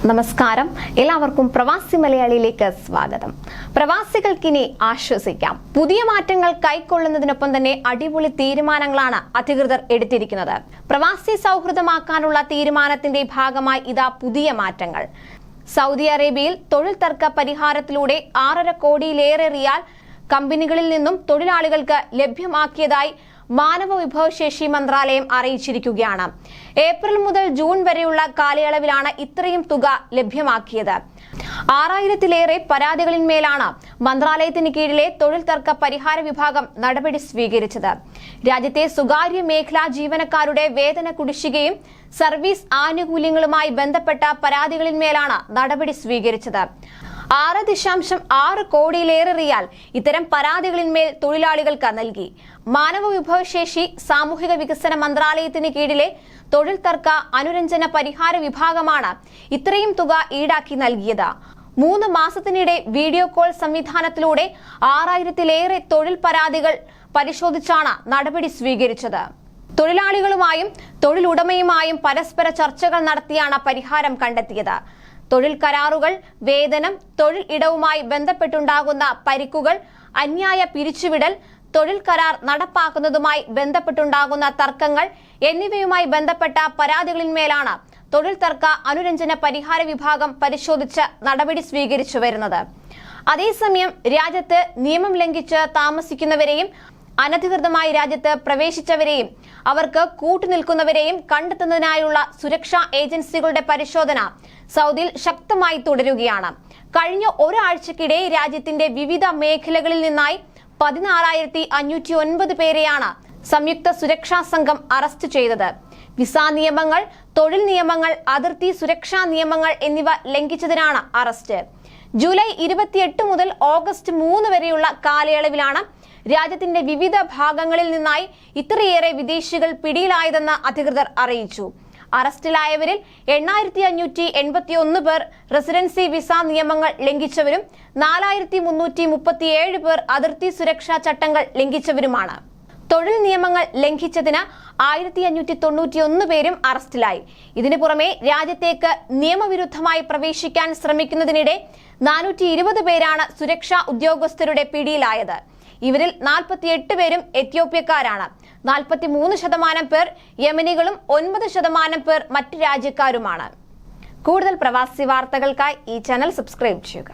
നമസ്കാരം, എല്ലാവർക്കും പ്രവാസി മലയാളിയിലേക്ക് സ്വാഗതം. പ്രവാസികൾക്കിനി ആശ്വസിക്കാം. പുതിയ മാറ്റങ്ങൾ കൈക്കൊള്ളുന്നതിനൊപ്പം തന്നെ അടിപൊളി തീരുമാനങ്ങളാണ് അധികൃതർ എടുത്തിരിക്കുന്നത്. പ്രവാസി സൗഹൃദമാക്കാനുള്ള തീരുമാനത്തിന്റെ ഭാഗമായി ഇതാ പുതിയ മാറ്റങ്ങൾ. സൗദി അറേബ്യയിൽ തൊഴിൽ തർക്ക പരിഹാരത്തിലൂടെ 6.5 കോടിയിലേറെ റിയാൽ കമ്പനികളിൽ നിന്നും തൊഴിലാളികൾക്ക് ലഭ്യമാക്കിയതായി മാനവ വിഭവശേഷി മന്ത്രാലയം അറിയിച്ചിരിക്കുകയാണ്. ഏപ്രിൽ മുതൽ ജൂൺ വരെയുള്ള കാലയളവിലാണ് ഇത്രയും തുക ലഭ്യമാക്കിയത്. 6000-ലേറെ പരാതികളിന്മേലാണ് മന്ത്രാലയത്തിന് കീഴിലെ തൊഴിൽ തർക്ക പരിഹാര വിഭാഗം നടപടി സ്വീകരിച്ചത്. രാജ്യത്തെ സ്വകാര്യ മേഖലാ ജീവനക്കാരുടെ വേതന കുടിശ്ശികയും സർവീസ് ആനുകൂല്യങ്ങളുമായി ബന്ധപ്പെട്ട പരാതികളിന്മേലാണ് നടപടി സ്വീകരിച്ചത്. 6.6 കോടിയിലേറെ റിയാൽ ഇത്തരം പരാതികളിന്മേൽ തൊഴിലാളികൾക്ക് നൽകി. മാനവ വിഭവശേഷി സാമൂഹിക വികസന മന്ത്രാലയത്തിന് കീഴിലെ തൊഴിൽ തർക്ക അനുരഞ്ജന പരിഹാര വിഭാഗമാണ് ഇത്രയും തുക ഈടാക്കി നൽകിയത്. 3 മാസത്തിനിടെ വീഡിയോ കോൾ സംവിധാനത്തിലൂടെ 6000-ലേറെ തൊഴിൽ പരാതികൾ പരിശോധിച്ചാണ് നടപടി സ്വീകരിച്ചത്. തൊഴിലാളികളുമായും തൊഴിലുടമയുമായും പരസ്പര ചർച്ചകൾ നടത്തിയാണ് പരിഹാരം കണ്ടെത്തിയത്. തൊഴിൽ കരാറുകൾ, വേതനം, തൊഴിൽ ഇടവുമായി ബന്ധപ്പെട്ടുണ്ടാകുന്ന പരിക്കുകൾ, അന്യായ പിരിച്ചുവിടൽ, തൊഴിൽ കരാർ നടപ്പാക്കുന്നതുമായി ബന്ധപ്പെട്ടുണ്ടാകുന്ന തർക്കങ്ങൾ എന്നിവയുമായി ബന്ധപ്പെട്ട പരാതികളിന്മേലാണ് തൊഴിൽ തർക്ക അനുരഞ്ജന പരിഹാര വിഭാഗം പരിശോധിച്ച് നടപടി സ്വീകരിച്ചു വരുന്നത്. അതേസമയം രാജ്യത്ത് നിയമം ലംഘിച്ച് താമസിക്കുന്നവരെയും അനധികൃതമായി രാജ്യത്ത് പ്രവേശിച്ചവരെയും അവർക്ക് കൂട്ടുനിൽക്കുന്നവരെയും കണ്ടെത്തുന്നതിനായുള്ള സുരക്ഷാ ഏജൻസികളുടെ പരിശോധന സൗദിയിൽ ശക്തമായി തുടരുകയാണ്. കഴിഞ്ഞ ഒരാഴ്ചക്കിടെ രാജ്യത്തിന്റെ വിവിധ മേഖലകളിൽ നിന്നായി 16,509 പേരെയാണ് സംയുക്ത സുരക്ഷാ സംഘം അറസ്റ്റ് ചെയ്തത്. വിസ നിയമങ്ങൾ, തൊഴിൽ നിയമങ്ങൾ, അതിർത്തി സുരക്ഷാ നിയമങ്ങൾ എന്നിവ ലംഘിച്ചതിനാണ് അറസ്റ്റ്. ജൂലൈ 28 മുതൽ ഓഗസ്റ്റ് 3 വരെയുള്ള കാലയളവിലാണ് രാജ്യത്തിന്റെ വിവിധ ഭാഗങ്ങളിൽ നിന്നായി ഇത്രയേറെ വിദേശികൾ പിടിയിലായതെന്ന് അധികൃതർ അറിയിച്ചു. അറസ്റ്റിലായവരിൽ 8,581 പേർ റെസിഡൻസി വിസ നിയമങ്ങൾ ലംഘിച്ചവരും 4,337 പേർ അതിർത്തി സുരക്ഷാ ചട്ടങ്ങൾ ലംഘിച്ചവരുമാണ്. തൊഴിൽ നിയമങ്ങൾ ലംഘിച്ചതിന് 1,591 പേരും അറസ്റ്റിലായി. ഇതിനു പുറമെ രാജ്യത്തേക്ക് നിയമവിരുദ്ധമായി പ്രവേശിക്കാൻ ശ്രമിക്കുന്നതിനിടെ 420 പേരാണ് സുരക്ഷാ ഉദ്യോഗസ്ഥരുടെ പിടിയിലായത്. ഇവരിൽ 48 പേരും എത്യോപ്യക്കാരാണ്. 43% പേർ യമനികളും 9% പേർ മറ്റു രാജ്യക്കാരുമാണ്. കൂടുതൽ പ്രവാസി വാർത്തകൾക്കായി ഈ ചാനൽ സബ്സ്ക്രൈബ് ചെയ്യുക.